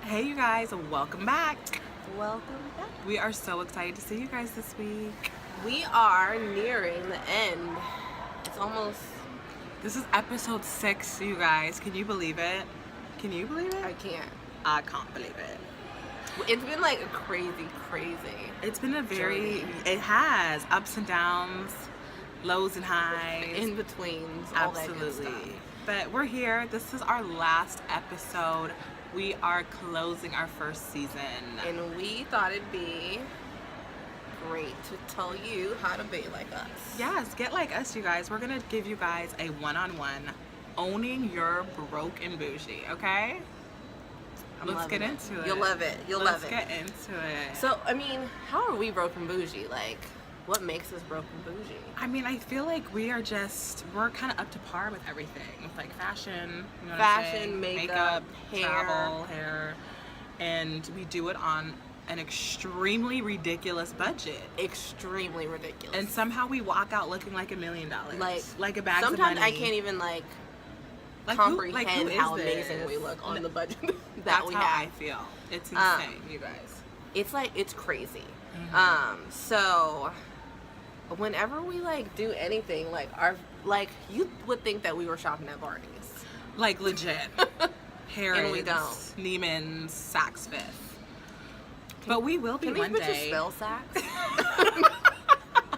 Hey you guys, welcome back. Welcome back. We are so excited to see you guys this week. We are nearing the end. It's almost... This is episode 6, you guys. Can you believe it? Can you believe it? I can't. I can't believe it. It's been like a crazy. It's been a very... journey. It has ups and downs, lows and highs. In betweens, all that good Absolutely. stuff. But we're here. This is our last episode. We are closing our first season. And we thought it'd be great to tell you how to be like us. Yes, get like us, you guys. We're going to give you guys a one-on-one owning your broke and bougie, okay? Let's get into it. You'll love it. Let's get into it. So, I mean, how are we broke and bougie? Like, what makes us broke and bougie? I mean, I feel like we're kind of up to par with everything. With like fashion, you know Fashion, makeup, hair. travel, hair. And we do it on an extremely ridiculous budget. Extremely ridiculous. And somehow we walk out looking like $1 million. Like a bag of money. Sometimes I can't even comprehend who is how this? amazing we look on the budget that That's we how have. I feel. It's insane, you guys. It's crazy. Mm-hmm. So whenever we do anything, you would think that we were shopping at Barney's. Like legit. Harrods, And we don't. Neiman's, Saks Fifth. But we will be Can one these bitches day. spell Saks?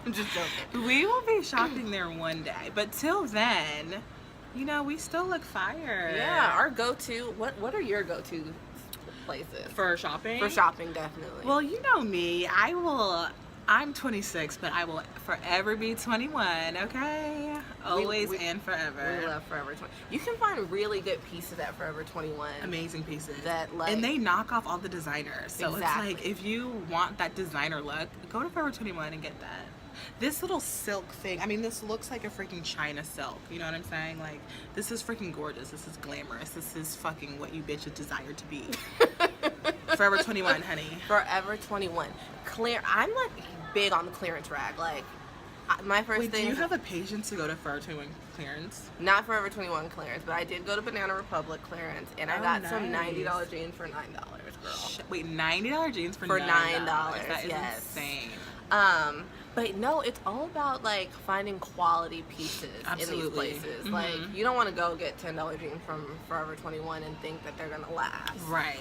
I'm just joking. We will be shopping there one day. But till then, you know, we still look fire. Yeah, our go-to. What are your go-to places For shopping? For shopping, definitely. Well, you know me. I'm 26, but I will forever be 21, okay? Always and forever. We love Forever 21. You can find really good pieces at Forever 21. Amazing pieces. And they knock off all the designers. So Exactly. it's like, if you want that designer look, go to Forever 21 and get that. This little silk thing, I mean, this looks like a freaking China silk. You know what I'm saying? Like, this is freaking gorgeous. This is glamorous. This is fucking what you bitches desire to be. Forever 21, honey. Forever 21. I'm big on the clearance rack. My first thing. Do you have the patience to go to Forever 21 clearance? Not Forever 21 clearance, but I did go to Banana Republic clearance, and I got some $90 jeans for $9, girl. Wait, $90 jeans for $9? That is insane. But no, it's all about finding quality pieces Absolutely. in these places. Mm-hmm. You don't want to go get $10 jeans from Forever 21 and think that they're gonna last. Right.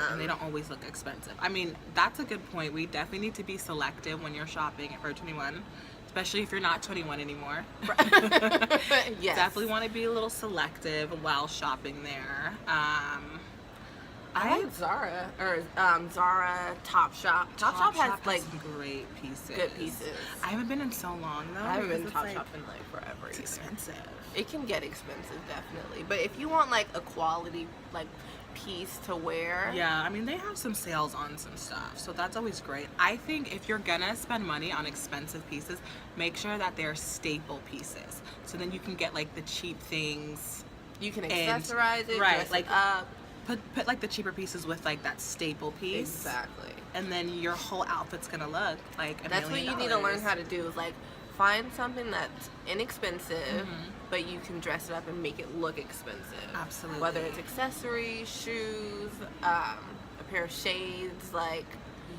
And they don't always look expensive. I mean, that's a good point. We definitely need to be selective when you're shopping at Forever 21, especially if you're not 21 anymore. Yes. Definitely want to be a little selective while shopping there. I like Zara Zara, Topshop. Topshop has some great pieces. good pieces. I haven't been in so long though. I haven't been because Topshop in forever. It's expensive. It can get expensive, definitely. But if you want a quality piece to wear, Yeah, I mean they have some sales on some stuff, so that's always great. I think if you're gonna spend money on expensive pieces, make sure that they're staple pieces. So then you can get the cheap things. you can accessorize it, right, dress it up. Put the cheaper pieces with that staple piece. Exactly. And then your whole outfit's gonna look like $1 That's what million. you need to learn how to do. Is find something that's inexpensive, but you can dress it up and make it look expensive. Absolutely. Whether it's accessories, shoes, a pair of shades,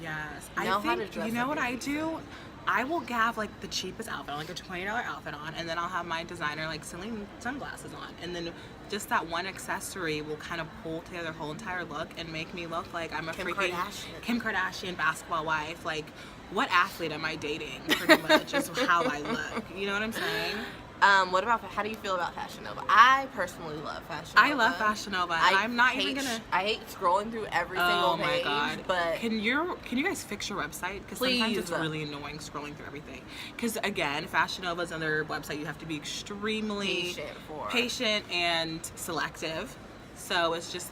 Yes. Know how to dress you know up what your I do? I will have the cheapest outfit, a $20 outfit on, and then I'll have my designer selling sunglasses on, and then just that one accessory will kind of pull together the whole entire look and make me look like I'm a Kim Kardashian basketball wife. What athlete am I dating? Pretty much is how I look. You know what I'm saying? How do you feel about Fashion Nova? I personally love Fashion Nova. I love Fashion Nova. And I'm not even gonna. I hate scrolling through every single page. Oh my god! But can you guys fix your website? Because sometimes it's really annoying scrolling through everything. Because again, Fashion Nova is another website you have to be extremely patient and selective. So it's just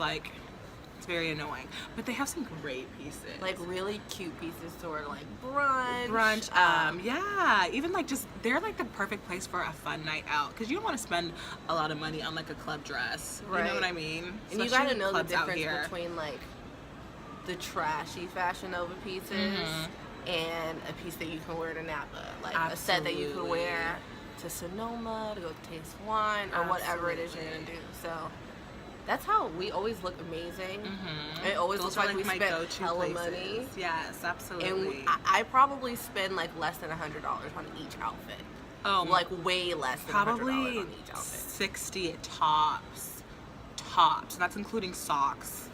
it's very annoying. But they have some great pieces. Really cute pieces to wear brunch. Yeah. Even they're the perfect place for a fun night out. Because you don't want to spend a lot of money on a club dress. Right. You know what I mean? And you gotta know the difference between the trashy Fashion Nova pieces and a piece that you can wear to Napa. A set that you can wear to Sonoma to go taste wine or whatever it is you're gonna Absolutely. do. So that's how we always look amazing. It always Those looks are like we my spent go-to hella places. money. Yes, absolutely. And I probably spend like less than $100 on each outfit. Oh, Like way less than $100 probably on each outfit. 60 at tops. And that's including socks,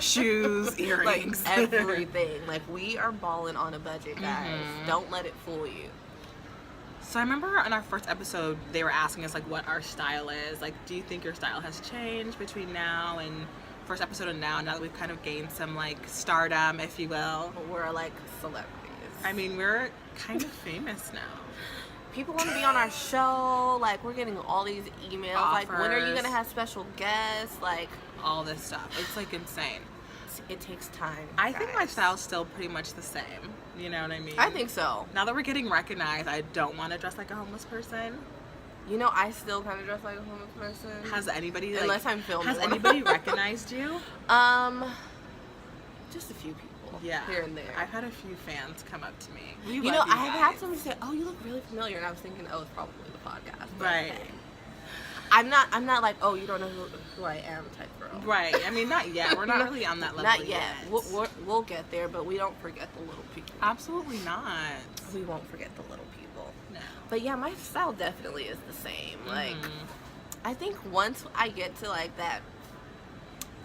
shoes, earrings, Like everything. Like we are balling on a budget, guys. Don't let it fool you. So I remember on our first episode, they were asking us like what our style is. Like, do you think your style has changed between now and first episode and now that we've kind of gained some like stardom, if you will? We're like celebrities. I mean, we're kind of famous now. People want to be on our show. Like we're getting all these emails. Like when are you Offers. gonna have special guests? Like All this stuff. It's like insane. it takes time. I think my guys. style's still pretty much the same. You know what I mean? I think so. Now that we're getting recognized, I don't want to dress like a homeless person. You know, I still kind of dress like a homeless person. Has anybody like, Unless I'm filming. Has anybody recognized you? Just a few people. Yeah. Here and there. I've had a few fans come up to me. We You love know, you I've had guys. somebody say, "Oh, you look really familiar," and I was thinking, "Oh, it's probably the podcast." But Right. hey. I'm not like, "Oh, you don't know who I am" type girl. Right. I mean, not yet. We're not really on that level Not yet. We'll get there, but we don't forget the little people. Absolutely not. We won't forget the little people. No. But yeah, my style definitely is the same. Like, Mhm. I think once I get to like that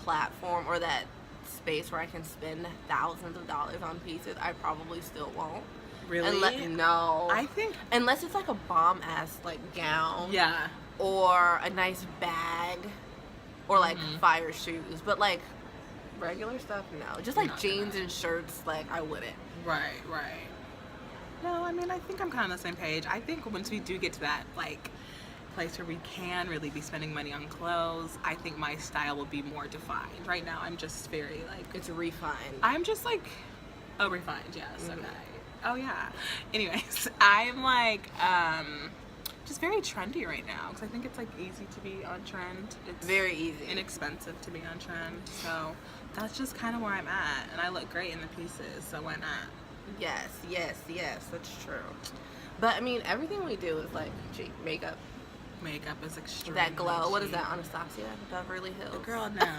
platform or that space where I can spend thousands of dollars on pieces, I probably still won't. Really? No. I think. Unless it's like a bomb ass like gown. Yeah. Or a nice bag. Or like Mhm. fire shoes. But like regular stuff, no. Just like Not jeans gonna. and shirts, like I wouldn't. Right. Right. No, I mean, I think I'm kind of on the same page. I think once we do get to that like place where we can really be spending money on clothes, I think my style will be more defined. Right now, I'm just very like. It's refined. I'm just like, oh, refined, yes, Mhm. okay. Oh, yeah. Anyways, I'm like, just very trendy right now because I think it's like easy to be on trend. It's Very easy. inexpensive to be on trend. So that's just kind of where I'm at. And I look great in the pieces, so why not? Yes, that's true. But I mean, everything we do is like cheap. Makeup, Makeup is extremely that glow. What is cheap. that? Anastasia, Beverly Hills. Girl, no.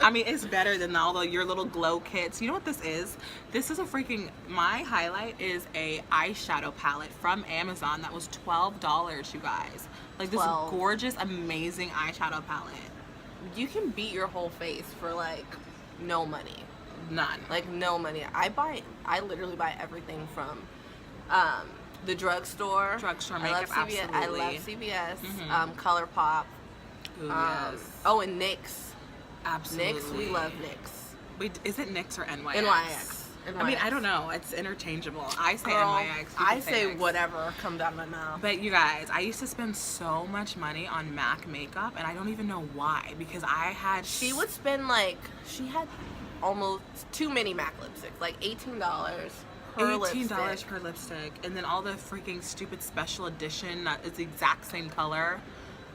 I mean, it's better than all your little glow kits. You know what this is? This is a freaking, my highlight is a eyeshadow palette from Amazon that was $12, you guys. Like this 12. gorgeous, amazing eyeshadow palette. You can beat your whole face for like no money. None. Like no money. I literally buy everything from the drugstore. Drugstore I love makeup, CVS. absolutely. I love CVS. Mhm. ColourPop. Ooh, yes. Oh, and NYX. Absolutely. NYX, we love NYX. Wait, is it NYX or NYX? NYX. I mean, I don't know. It's interchangeable. I say Girl, NYX. you I can say NYX. whatever comes out of my mouth. But you guys, I used to spend so much money on MAC makeup, and I don't even know why. Because I had She would spend like, she had almost too many MAC lipsticks, like $18 per $18 lipstick. per lipstick, and then all the freaking stupid special edition that is the exact same color.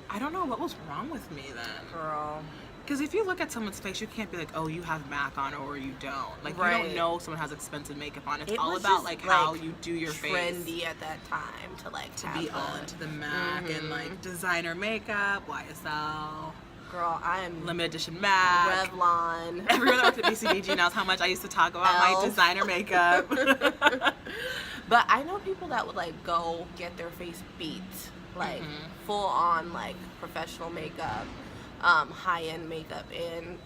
I don't know what was wrong with me then. Girl. Because if you look at someone's face, you can't be like, oh, you have MAC on or you don't. Like, you Right. don't know someone has expensive makeup on. It's It all was about just, like how like, you do your face. Trendy at that time to like To have be all into the MAC and like designer makeup, YSL, Girl, I am limited edition MAC. Revlon. Everyone that worked at BCBG knows how much I used to talk about my Elf. designer makeup. But I know people that would like go get their face beat, like full on like professional makeup, high end makeup, and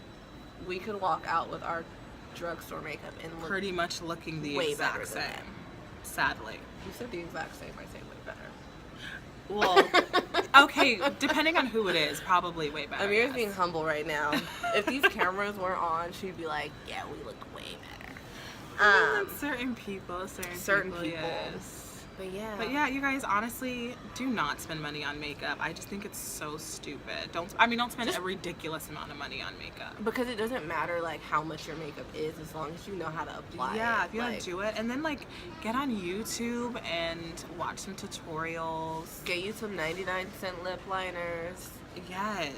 we could walk out with our drugstore makeup and look. Pretty much looking the Way exact better than same. that. Sadly. You said the exact same. I say way better. Well, okay, depending on who it is, probably way better. Amira's yes. being humble right now. If these cameras weren't on, she'd be like, "Yeah, we look way better." I mean, certain people, certain people. yes. But yeah. But yeah, you guys honestly do not spend money on makeup. I just think it's so stupid. Don't spend a ridiculous amount of money on makeup. Because it doesn't matter like how much your makeup is, as long as you know how to apply Yeah, it. if you know how Like, to do it, and then like get on YouTube and watch some tutorials. get you some 99-cent lip liners. Yes.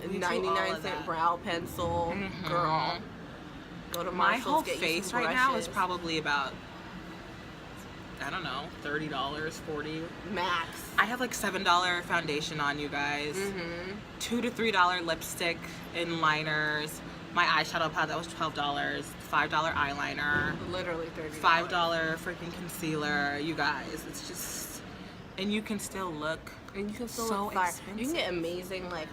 We do all 99 of cent that. brow pencil. Mhm. Girl. Go to My Marshall's, whole get you face some right now is brushes. probably about I don't know, $30, $40. Max. I have like $7 foundation on, you guys. Mm-hmm. $2 to $3 lipstick and liners. My eyeshadow palette, that was $12. $5 eyeliner. Literally $30. $5 freaking concealer. You guys, it's just, and you can still look. And you can still so look fire. expensive. You can get amazing like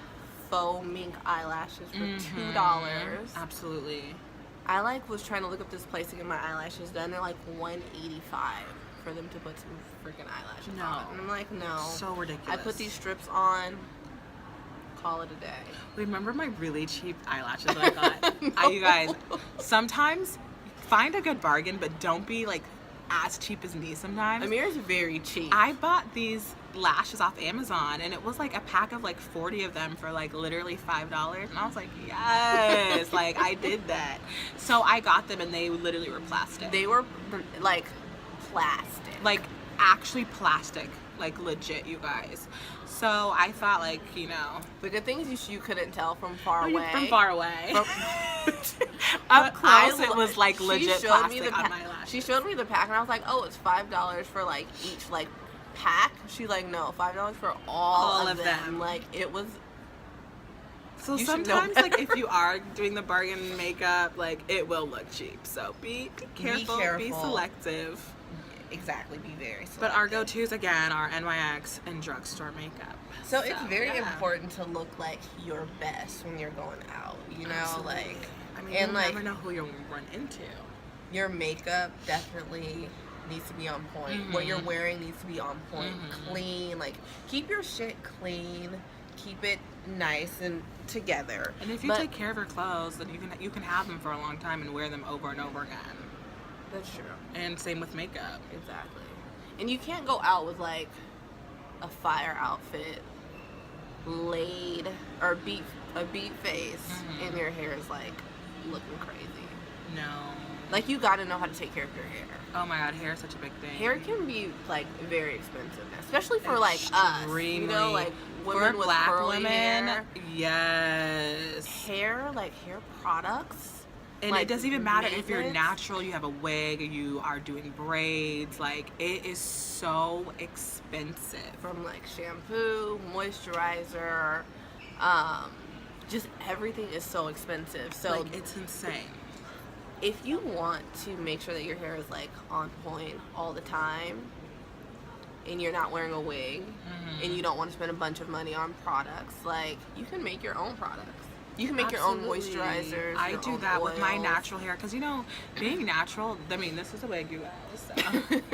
faux mink eyelashes for $2. Absolutely. I like was trying to look up this place to get my eyelashes done. They're like $185 for them to put some freaking eyelashes No. on. And I'm like, no. So ridiculous. I put these strips on. Call it a day. Remember my really cheap eyelashes that I got? You guys, sometimes find a good bargain, but don't be like as cheap as me sometimes. Amira's very cheap. I bought these lashes off Amazon, and it was like a pack of like 40 of them for like literally $5, and I was like, yes, like I did that. So I got them, and they literally were plastic. They were like plastic. Like actually plastic, like legit, you guys. So I thought, like, you know, The good thing is you couldn't tell from far away. From far away. But Up close, it was like legit showed plastic me the on my lashes. She showed me the pack, and I was like, "Oh, it's $5 for like each like pack." She's like, "No, $5 for all of them." Like it was. So You should know sometimes, like, better. if you are doing the bargain makeup, like, it will look cheap. So be careful, be selective. Exactly, be very selective. But our go-tos, again, are NYX and drugstore makeup. So it's very yeah. important to look like your best when you're going out. You know, Absolutely. like, I mean, and you like never know who you'll run into. your makeup definitely needs to be on point. What you're wearing needs to be on point, clean. Like, keep your shit clean. Keep it nice and together. And if you take care of your clothes, then you can have them for a long time and wear them over and over again. That's true. And same with makeup. Exactly. And you can't go out with like a fire outfit, laid or a beat face, and your hair is like looking crazy. No. Like, you gotta know how to take care of your hair. Oh my god, hair is such a big thing. Hair can be like very expensive, especially for like us. You know, like women for with black curly women. hair. Yes. Hair, like hair products. And like, it doesn't even matter if you're maintenance. natural, you have a wig, you are doing braids. Like, it is so expensive. From like shampoo, moisturizer, just everything is so expensive. So like, it's insane. if you want to make sure that your hair is like on point all the time, and you're not wearing a wig, and you don't want to spend a bunch of money on products, like, you can make your own products. You can make your own moisturizers. I your do own that with my oils. natural hair because, you know, being natural, I mean, this is a wig, you guys.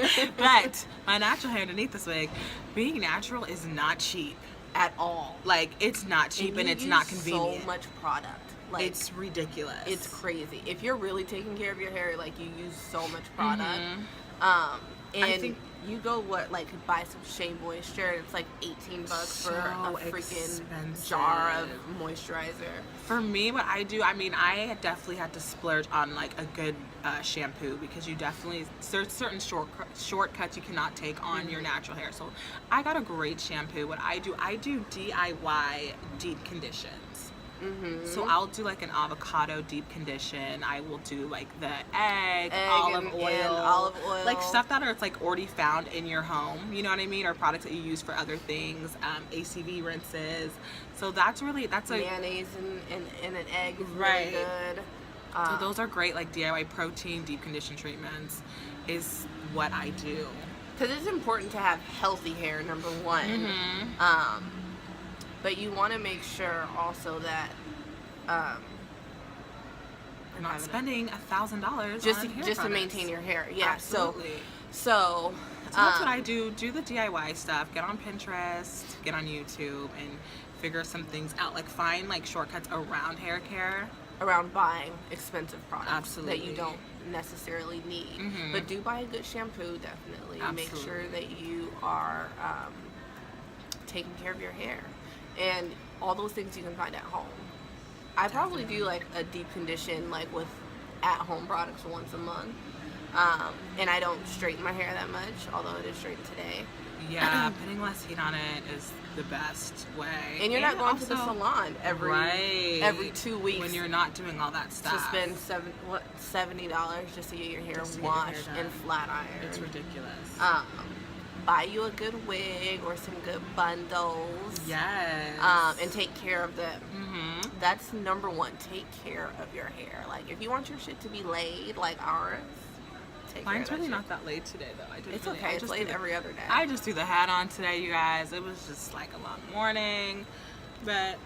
So. But my natural hair underneath this wig, being natural is not cheap. At all. Like, it's not cheap and you it's not use convenient. So much product. Like, It's ridiculous. it's crazy. If you're really taking care of your hair, like, you use so much product. And I think you go buy some Shea Moisture, and it's like $18 for a freaking expensive. jar of moisturizer. For me, what I do, I mean, I definitely had to splurge on like a good shampoo because you definitely, there's certain shortcuts you cannot take on your natural hair. So I got a great shampoo. What I do DIY deep conditions. So I'll do like an avocado deep condition. I will do like the egg olive oil, like stuff that are like already found in your home. You know what I mean? Or products that you use for other things. ACV rinses. So that's a mayonnaise and an egg is Right. really good. So those are great, like DIY protein deep condition treatments is what I do. Because it's important to have healthy hair, number one. But you want to make sure also that You're not spending $1,000 just on hair to products. maintain your hair. Yeah. Absolutely. So that's what I do. Do the DIY stuff. Get on Pinterest, get on YouTube, and figure some things out. Like, find like shortcuts around hair care. Around buying expensive products that you Absolutely. don't necessarily need. But do buy a good shampoo, definitely. Make sure Absolutely. that you are taking care of your hair. And all those things you can find at home. I probably do like a deep condition like with at-home products once a month. And I don't straighten my hair that much, although it is straightened today. Yeah, putting less heat on it is the best way. And you're not going to the also- salon every 2 weeks when you're not doing all that to stuff. spend $70 just to get your hair Just to get your hair washed done. and flat ironed. It's ridiculous. Buy you a good wig or some good bundles. Yes. And take care of them. Mm-hmm. That's number one. Take care of your hair. Like, if you want your shit to be laid like ours, take Mine's care of really that not that late today, though. It's okay. It's laid every other day. I just threw the hat on today, you guys. It was just like a long morning. But,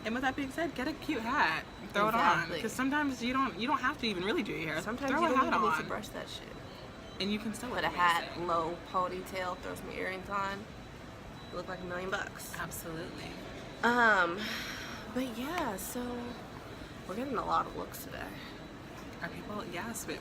and with that being said, get a cute hat. Throw it on. Exactly. Because sometimes you don't have to even really do your hair. Sometimes throw you a don't hat even on. need to brush that shit. And you can still Put look a hat, amazing. low ponytail, throw some earrings on. You look like $1 million. Absolutely. But yeah, so we're getting a lot of looks today. Are people? Yes, but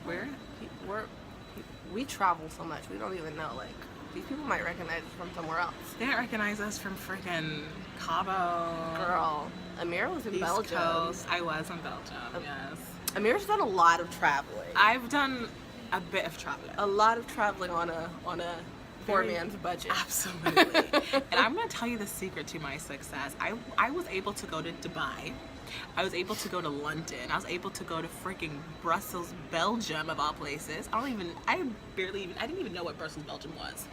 We travel so much, we don't even know. Like, these people might recognize us from somewhere else. they don't recognize us from freaking Cabo. Girl, Amira was in East Belgium. Coast. I was in Belgium. Yes. Amira's done a lot of traveling. I've done a bit of traveling. A lot of traveling on a poor Very- man's budget. Absolutely. And I'm going to tell you the secret to my success. I was able to go to Dubai. I was able to go to London. I was able to go to freaking Brussels, Belgium, of all places. I didn't even know what Brussels, Belgium was.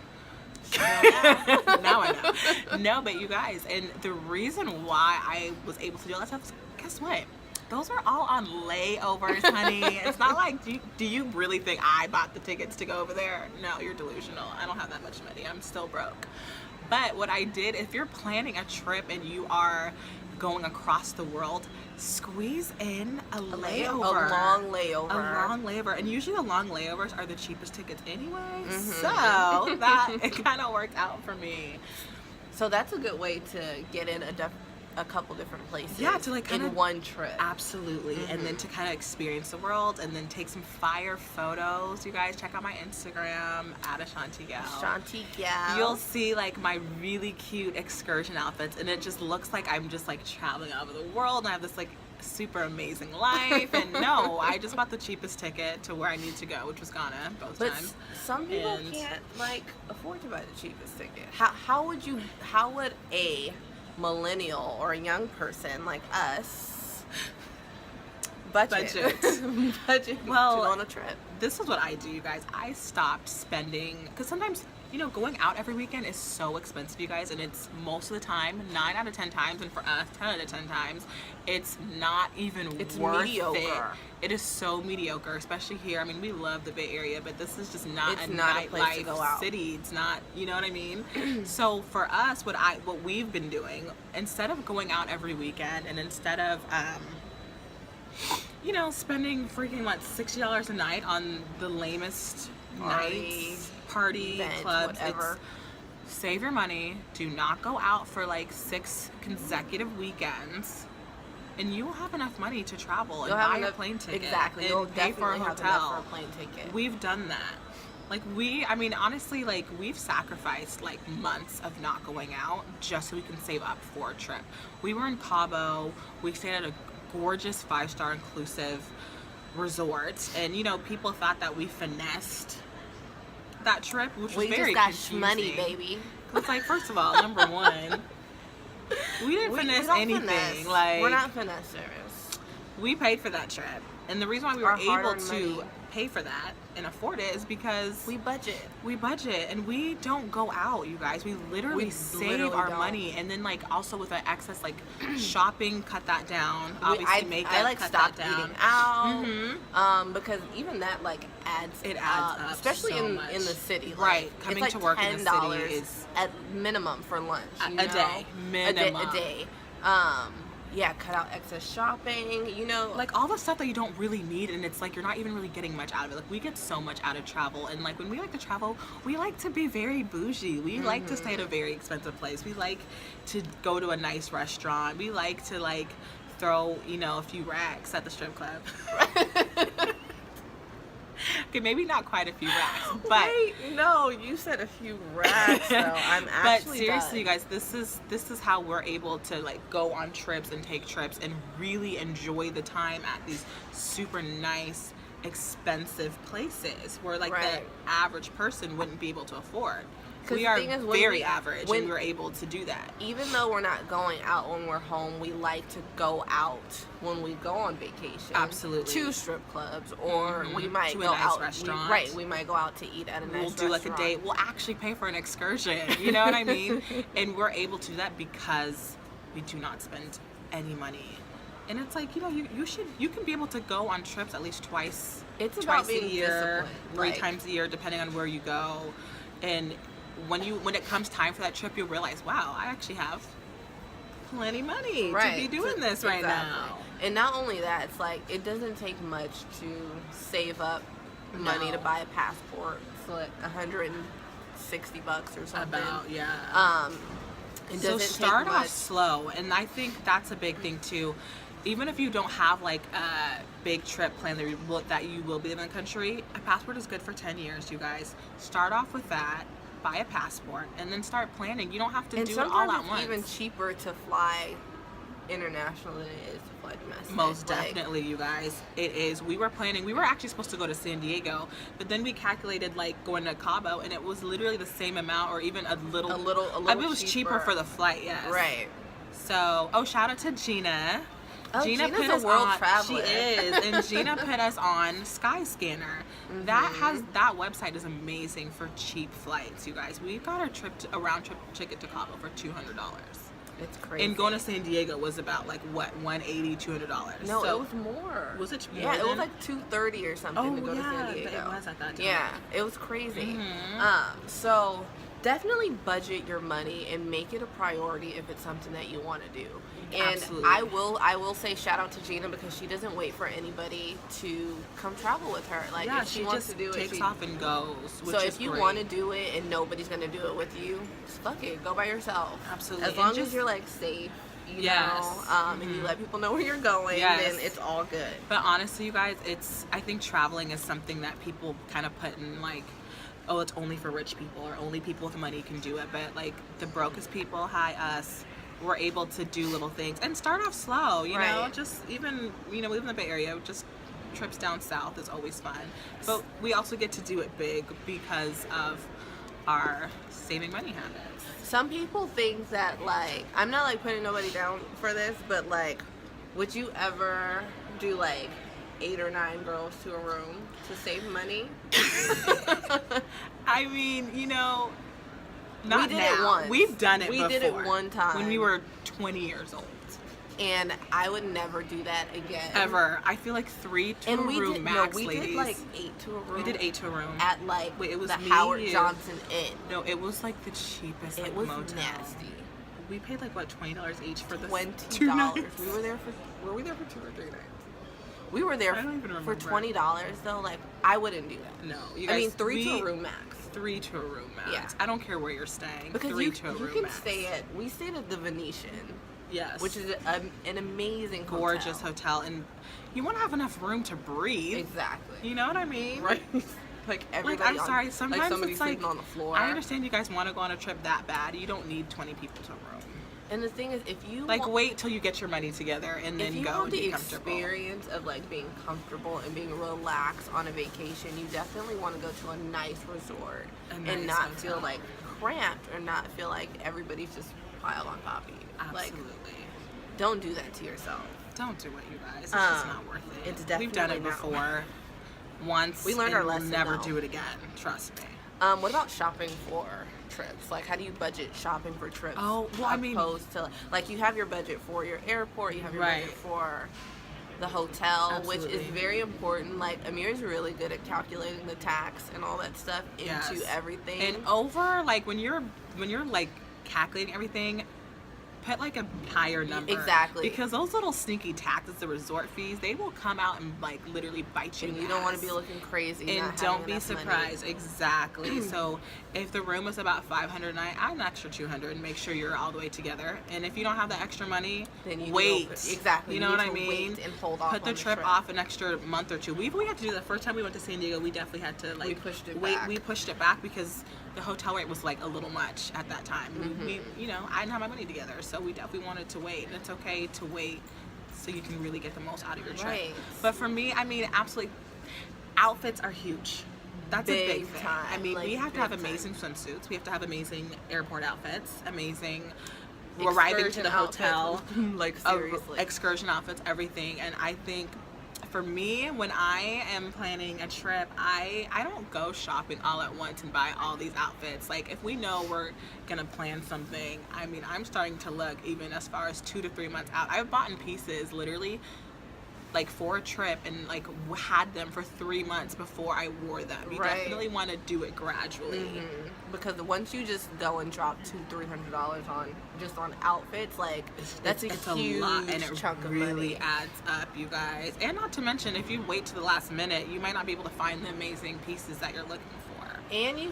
Now I know. No, but you guys, and the reason why I was able to do all that stuff, guess what? Those are all on layovers, honey. It's not like, do you really think I bought the tickets to go over there? No, you're delusional. I don't have that much money. I'm still broke. But what I did, if you're planning a trip and you are going across the world, squeeze in a layover. A long layover. A long layover. And usually the long layovers are the cheapest tickets anyway. Mm-hmm. So that, it kind of worked out for me. So that's a good way to get in a couple different places. Yeah, to like kind in of one trip. Absolutely. And then to kind of experience the world and then take some fire photos. You guys check out my Instagram at Ashanti Gal. Ashanti Gal. You'll see like my really cute excursion outfits, and it just looks like I'm just like traveling all over the world and I have this like super amazing life. And no, I just bought the cheapest ticket to where I need to go, which was Ghana both But times. some people And- can't like afford to buy the cheapest ticket. How would a millennial or a young person like us budget Well, to go on a trip? This is what I do, you guys. I stopped spending, because sometimes, going out every weekend is so expensive, you guys, and it's most of the time, 9 out of 10 times, and for us, 10 out of 10 times, it's not even worth mediocre. it. It is so mediocre, especially here. I mean, we love the Bay Area, but this is just not It's a not a place to nightlife go out. city. It's not, you know what I mean? So for us, what we've been doing, instead of going out every weekend, and instead of spending freaking $60 a night on the lamest nights, party, event, clubs, whatever. save your money. Do not go out for like 6 consecutive weekends, and you will have enough money to travel and You'll have buy a enough- plane ticket. Exactly. And You'll pay for a definitely have hotel. enough for a plane ticket. We've done that. Like honestly, like we've sacrificed like months of not going out just so we can save up for a trip. We were in Cabo. We stayed at a gorgeous 5-star inclusive resort, and people thought that we finessed that trip, which was We very just got confusing. shmoney, baby. It's like, first of all, number one, we didn't finesse don't anything. finesse. Like, we're not finessers. we paid for that trip, and the reason why we were Our able hard-earned to money. pay for that and afford it is because We budget. and we don't go out, you guys. We literally save literally our don't. money, and then like also with our excess like shopping, cut that down. Obviously, makeup, I like cut stopped that down. eating out. Mhm. Because even that like adds It adds up especially so in much. the city. Right. Like, Coming it's to like work in the city $10 is- at minimum for lunch. A you day. know? Minimum. A day. Yeah, cut out excess shopping. Like all the stuff that you don't really need, and it's like you're not even really getting much out of it. Like we get so much out of travel, and like when we like to travel, we like to be very bougie. We like to stay at a very expensive place. We like to go to a nice restaurant. We like to like throw a few racks at the strip club. Okay, maybe not quite a few racks, but Wait, no, you said a few racks though. I'm but actually seriously, you done. guys, this is how we're able to like go on trips and take trips and really enjoy the time at these super nice, expensive places where like Right. the average person wouldn't be able to afford. We are very average, and we're able to do that. Even though we're not going out when we're home, we like to go out when we go on vacation. Absolutely. To strip clubs, or we might to go a nice out. restaurant. We might go out to eat at a nice restaurant. We'll do like a date. We'll actually pay for an excursion. You know what I mean? And we're able to do that because we do not spend any money. And it's like, you know, you can be able to go on trips at least twice about a year, disciplined. 3 times a year, depending on where you go. And when it comes time for that trip, you'll realize, wow, I actually have plenty money to be doing this right now. And not only that, it's like it doesn't take much to save up money to buy a passport. It's like $160 or something. So start off slow, and I think that's a big thing too. Even if you don't have like a big trip planned that you will be in the country, a passport is good for 10 years, you guys. Start off with that, buy a passport, and then start planning. You don't have to do it all at once. It's even cheaper to fly international than it is to fly domestic. Most definitely, you guys. It is. We were actually supposed to go to San Diego, but then we calculated like going to Cabo, and it was literally the same amount, or even a little I mean, it was cheaper for the flight, yes. Right. So, shout out to Gina. Oh, Gina's a world traveler. She is, and Gina put us on Skyscanner. That website is amazing for cheap flights, you guys. We got a round trip ticket to Cabo for $200. It's crazy. And going to San Diego was about like what, $180, $200. No, it was more. Was it more? Yeah, it was like $230 or something to go to San Diego. It was at that time. Yeah, it was crazy. So definitely budget your money and make it a priority if it's something that you want to do. And Absolutely. I will say shout out to Gina, because she doesn't wait for anybody to come travel with her. Like, if she wants to do it, takes off and goes. So if you want to do it and nobody's gonna do it with you, just fuck it, go by yourself. Absolutely. As long as you're like safe, you know, and you let people know where you're going, then it's all good. But honestly, you guys, I think traveling is something that people kind of put in like, oh, it's only for rich people, or only people with money can do it. But like the brokest people, us, we're able to do little things and start off slow, you know, just even, you know, we live in the Bay Area, just trips down south is always fun. But we also get to do it big because of our saving money habits. Some people think that, like, I'm not like putting nobody down for this, but like, would you ever do like 8 or 9 girls to a room to save money? I mean, you know, we did it once. We've done it before. We did it one time. When we were 20 years old. And I would never do that again. Ever. I feel like 3 to a room max, we ladies. did like 8 to a room. We did 8 to a room. At like it was the Howard you. Johnson Inn. No, it was like the cheapest It was motel. nasty. We paid like, what, $20 each for the $20. 2 nights? Were we there for 2 or 3 nights? We were there for $20 though. Like, I wouldn't do that. No, you guys. I mean, 3 to a room max. 3 to a room max. Yeah. I don't care where you're staying. Because 3 to a room max. We stayed at the Venetian. Yes. Which is an amazing gorgeous hotel, and you want to have enough room to breathe. Exactly. You know what I mean? Right. Like everybody. I'm sorry. Sometimes somebody's it's like sleeping on the floor. I understand you guys want to go on a trip that bad. You don't need 20 people to a room. And the thing is, if you wait till you get your money together and then go and be comfortable. If you want the experience of like being comfortable and being relaxed on a vacation, you definitely want to go to a nice resort and not feel like cramped, or not feel like everybody's just piled on top of you. Absolutely. Like, don't do that to yourself. Don't do it, you guys. It's just not worth it. It's definitely We've done it before. Once. We learned our lesson. We'll never do it again. Trust me. What about shopping for trips? Like, how do you budget shopping for trips? Oh, well, I mean, opposed to like you have your budget for your airport, you have your budget for the hotel, which is very important. Like, Amira's really good at calculating the tax and all that stuff into everything. And like when you're like calculating everything, put like a higher number. Exactly. Because those little sneaky taxes, the resort fees, they will come out and like literally bite you. And you don't want to be looking crazy. And don't be surprised. Exactly. So if the room is about $500 a night, add an extra $200 and make sure you're all the way together. And if you don't have the extra money, then you wait. Exactly. You know what I mean? Wait and hold off. Put the trip off an extra month or 2. We had to do that. The first time we went to San Diego, we definitely had to like we pushed it back. We pushed it back because the hotel rate was like a little much at that time. We you know, I didn't have my money together, so we definitely wanted to wait, and it's okay to wait so you can really get the most out of your trip. But for me, I mean, absolutely, outfits are huge. That's a big thing. time. I mean, like, we have to have big amazing time. swimsuits. We have to have amazing airport outfits, amazing arriving to Excursion the hotel, outfits. Like, seriously. excursion outfits, everything. And I think for me, when I am planning a trip, I don't go shopping all at once and buy all these outfits. Like, if we know we're gonna plan something, I mean, I'm starting to look even as far as 2 to 3 months out. I've bought in pieces literally like for a trip and like had them for 3 months before I wore them. You Right. definitely want to do it gradually. Because once you just go and drop $200-$300 on outfits, like that's it's a huge lot, and it chunk of really money. adds up, you guys. And not to mention, if you wait to the last minute, you might not be able to find the amazing pieces that you're looking for. And you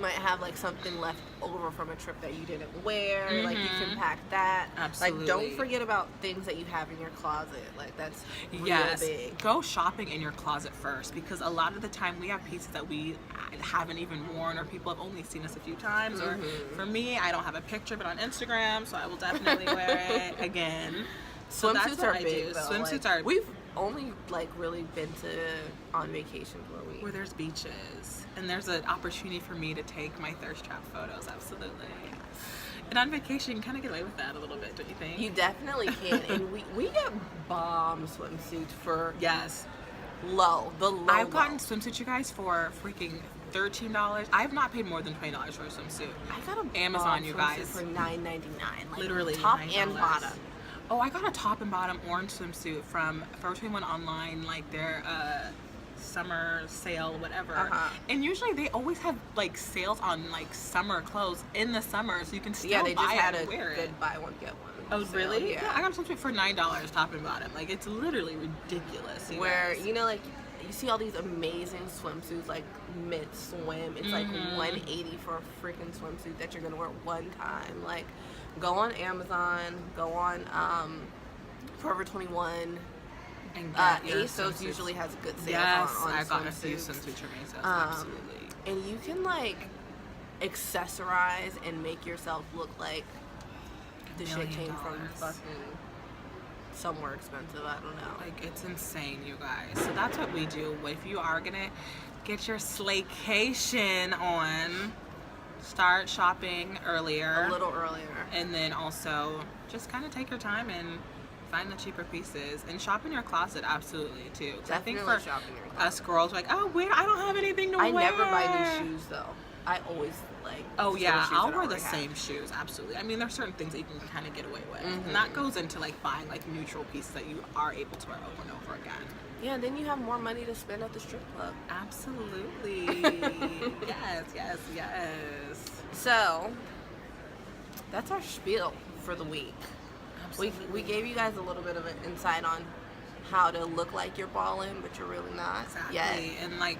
might have like something left over from a trip that you didn't wear. Like you can pack that. Absolutely. Like don't forget about things that you have in your closet. Like that's real Yes, big. go shopping in your closet first, because a lot of the time we have pieces that we haven't even worn, or people have only seen us a few times. Or for me, I don't have a picture of it on Instagram, so I will definitely wear it again. So that's Swimsuits what are I big do. though. Swimsuits Like, are we've only like really been on vacations where there's beaches and there's an opportunity for me to take my thirst trap photos. Absolutely. And on vacation, you can kind of get away with that a little bit, don't you think? You definitely can. And we get bomb swimsuits for Yes. the low. I've gotten swimsuits, you guys, for freaking $13. I've not paid more than $20 for a swimsuit. I got a Amazon, bomb you swimsuit guys. for $9.99. Like Literally top $9. and bottom. Oh, I got a top and bottom orange swimsuit from Forever 21 online, like their summer sale, whatever. And usually they always have like sales on like summer clothes in the summer, so you can still they buy just had it a and wear good it. buy one get one. Oh, sale, really? Yeah. I got a swimsuit for $9 top and bottom. Like, it's literally ridiculous. Where you know, like you see all these amazing swimsuits like mid swim. It's like $180 for a freaking swimsuit that you're gonna wear one time. Like, go on Amazon, go on Forever 21. And ASOS usually has good sales on I got a few swimsuits. swimsuits from ASOS. Absolutely. And you can like accessorize and make yourself look like the shit came from $1,000,000. fucking somewhere expensive. I don't know. Like, it's insane, you guys. So that's what we do. If you are gonna get your slaycation on, start shopping earlier. A little earlier. And then also just kind of take your time and find the cheaper pieces and shop in your closet. Absolutely, too. 'Cause I think for shop in your closet. us girls, like, oh, wait, I don't have anything to wear. I never buy new shoes though. I always like. Oh just wear yeah, shoes I'll that I wear the already have. same shoes. Absolutely. I mean, there's certain things that you can kind of get away with, and that goes into like buying like neutral pieces that you are able to wear over and over again. Yeah, then you have more money to spend at the strip club. Absolutely. yes. So that's our spiel for the week. Absolutely. We gave you guys a little bit of an insight on how to look like you're balling, but you're really not. Exactly. Yet. And like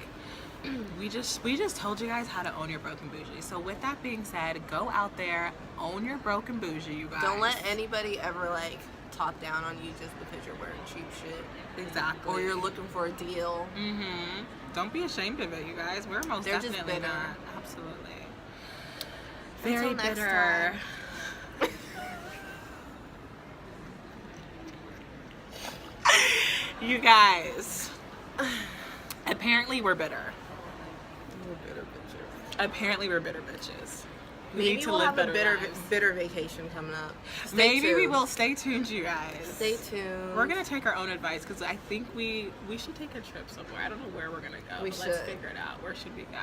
we just told you guys how to own your broke and bougie. So with that being said, go out there, own your broke and bougie, you guys. Don't let anybody ever like talk down on you just because you're wearing cheap shit. Exactly. Or you're looking for a deal. Don't be ashamed of it, you guys. We're most They're just definitely bitter. not. Absolutely. Very Until next bitter. time. You guys. Apparently we're bitter. We're bitter bitches. Apparently we're bitter bitches. We Maybe need to we'll live have a better lives. bitter vacation coming up. Stay Maybe we tuned. will. Stay tuned, you guys. Stay tuned. We're gonna take our own advice because I think we should take a trip somewhere. I don't know where we're gonna go. We but Let's should. figure it out. Where should we go?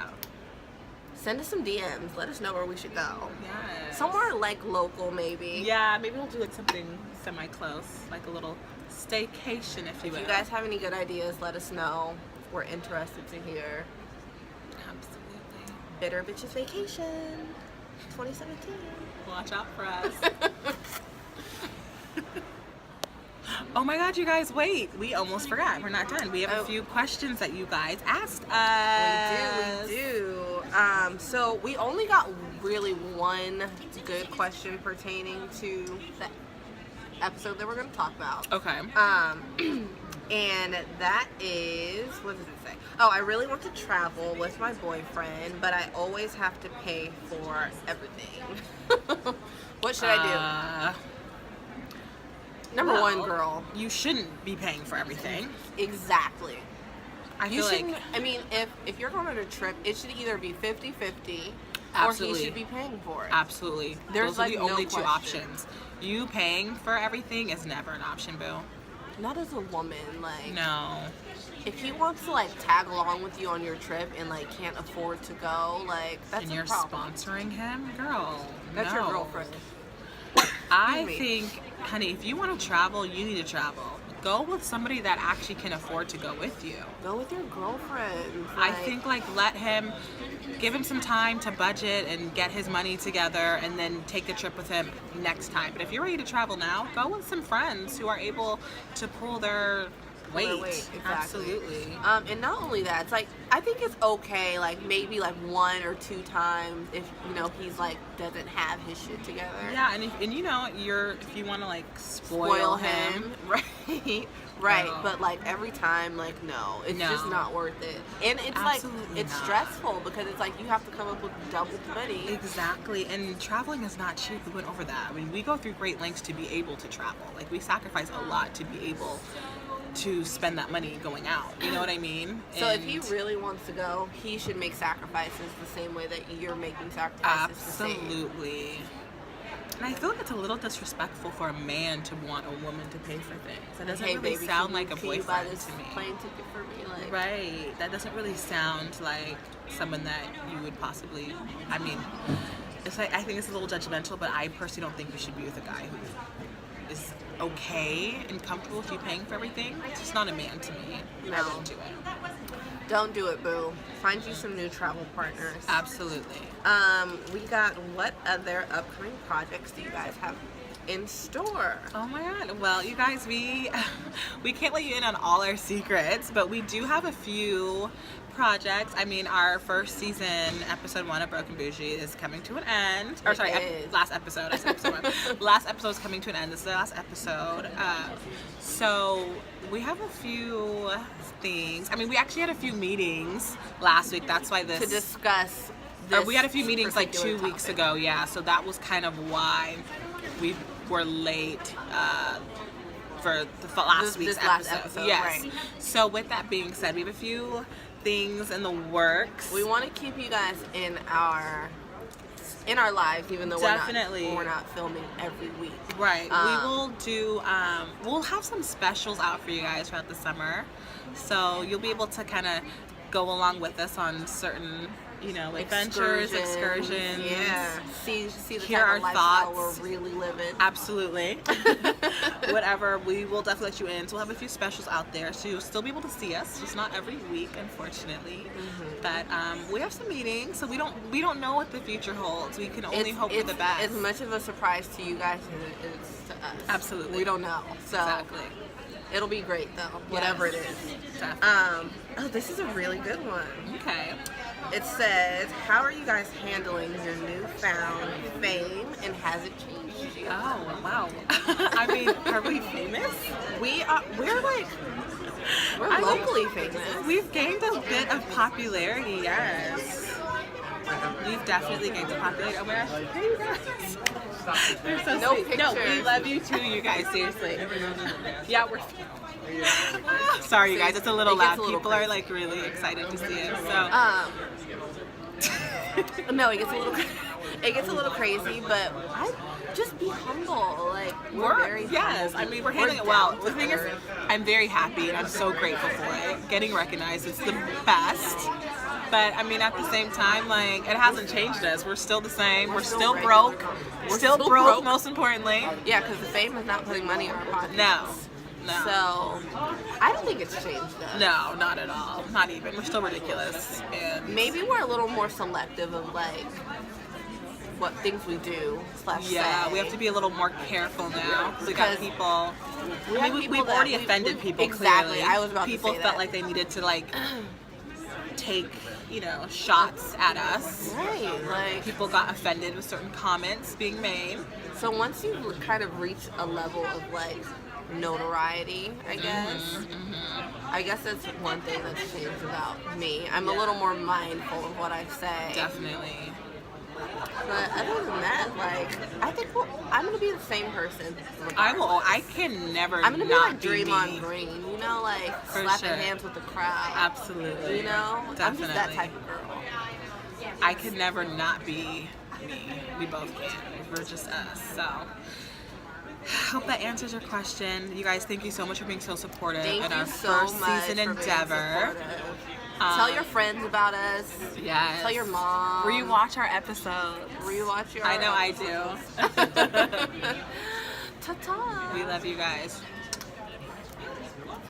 Send us some DMs. Let us know where we should go. Yes. Somewhere like local, maybe. Yeah, maybe we'll do like something semi-close, like a little staycation, if you will. If you guys have any good ideas, let us know. We're interested to hear. Absolutely. Bitter Bitches Vacation 2017. Watch out for us. Oh my God, you guys, wait. We almost forgot. We're not done. We have a few questions that you guys asked us. We do. So we only got really one good question pertaining to the episode that we're going to talk about. Okay. And that is, what does it say? Oh, I really want to travel with my boyfriend, but I always have to pay for everything. What should I do? Number one, girl. You shouldn't be paying for everything. Exactly. I You feel shouldn't. like I mean, if you're going on a trip, it should either be 50-50 or absolutely. he should be paying for it. Absolutely. There's, Those are like, the no only two question. options. You paying for everything is never an option, boo. Not as a woman, like No. if he wants to like tag along with you on your trip and like can't afford to go, like that's And a you're problem. sponsoring him? Girl, That's no. your girlfriend. I Excuse me. think, honey, if you want to travel, you need to travel. Go with somebody that actually can afford to go with you. Go with your girlfriend. I think let him, give him some time to budget and get his money together and then take the trip with him next time. But if you're ready to travel now, go with some friends who are able to pull their weight. Exactly. Absolutely. And not only that, it's like I think it's okay, like maybe like 1 or 2 times if he's like doesn't have his shit together. Yeah, and if you want to like spoil him. right? Right, No. but like every time, like no, it's No. just not worth it. And it's Absolutely like it's not. stressful because it's like you have to come up with double the money. Exactly, and traveling is not cheap. We went over that. I mean, we go through great lengths to be able to travel. Like, we sacrifice a lot to be able to spend that money going out. You know what I mean? So if And he really wants to go, he should make sacrifices the same way that you're making sacrifices. The same. absolutely. And I feel like it's a little disrespectful for a man to want a woman to pay for things. That doesn't Hey, really baby, sound can you- like a can you buy boyfriend this to me. plane ticket for me? Like, Right. That doesn't really sound like someone that you would possibly. I mean, it's like I think it's a little judgmental, but I personally don't think you should be with a guy who is okay and comfortable with you paying for everything. It's just not a man to me. I No. wouldn't do it. Don't do it, boo. Find you some new travel partners. Absolutely. We got what other upcoming projects do you guys have in store? Oh my god. Well, you guys, we can't let you in on all our secrets, but we do have a few projects. I mean, our first season, episode 1 of Broke and Boujee is coming to an end. Or sorry, It is. last episode. I said episode 1. Last episode is coming to an end. This is the last episode. So we have a few things. I mean, we actually had a few meetings last week. That's why this To discuss or this we had a few meetings like 2 particular weeks topic. ago, yeah. So that was kind of why we were late for the last week's this last episode. episode, Yes. right. So with that being said, we have a few things in the works. We want to keep you guys in our lives, even though Definitely. we're not filming every week. Right. We will do. We'll have some specials out for you guys throughout the summer, so you'll be able to kind of go along with us on certain, adventures, excursions. Yeah. See the Hear type our of lifestyle thoughts. we're really living. Absolutely. Whatever, we will definitely let you in. So we'll have a few specials out there, so you'll still be able to see us. Just not every week, unfortunately. But we have some meetings, so we don't know what the future holds. We can only hope for the best. As much of a surprise to you guys as it is to us. Absolutely. We don't know. So Exactly. it'll be great though, whatever it is. Definitely. Oh, this is a really good one. Okay. It says, how are you guys handling your newfound fame and has it changed you? Oh, wow. I mean, are we famous? We're I mean, locally famous. We've gained a bit of popularity, yes. We've definitely gained some popularity. Oh my gosh, hey you guys. They're so No sweet. No, we pictures. love you too, you guys, seriously. Yeah, we're sorry you guys, it's a little It gets loud. a little People are like really excited to see us. So No, it gets a little crazy, but just be humble. Like we're very yes, humble. I mean we're handling it well. down The to thing is, earth. I'm very happy and I'm so grateful for it. Getting recognized is the best. But I mean, at the same time, like it hasn't changed us. We're still the same. We're still regular. broke. We're Still still broke. broke. Most importantly. Yeah, because the fame is not putting money in our pockets. No. So I don't think it's changed us. No, not at all. Not even. We're still ridiculous. And Maybe we're a little more selective of like what things we do / yeah, say. we have to be a little more careful now. We got Because people. we I have mean, people we've that already we- offended we- people. exactly. Clearly. I was about to people say felt that. like they needed to like take, shots at us. Right, like People got offended with certain comments being made. so once you kind of reach a level of like notoriety, I guess. I guess that's one thing that's changed about me. I'm a little more mindful of what I say. Definitely. But other than that, like like, I think I'm gonna be the same person. I will. regardless. I can never. I'm gonna be not like be Draymond me. Green, you know, like For slapping sure. hands with the crowd. Absolutely. You know, I'm just that Definitely. type of girl. I could never not be me. We both can. We're just us. So, hope that answers your question. You guys, thank you so much for being so supportive Thank in you our so first much season for being endeavor. supportive. Tell your friends about us. Yes. Tell your mom. Rewatch our episodes. Rewatch your. I know I do. Ta-ta. We love you guys.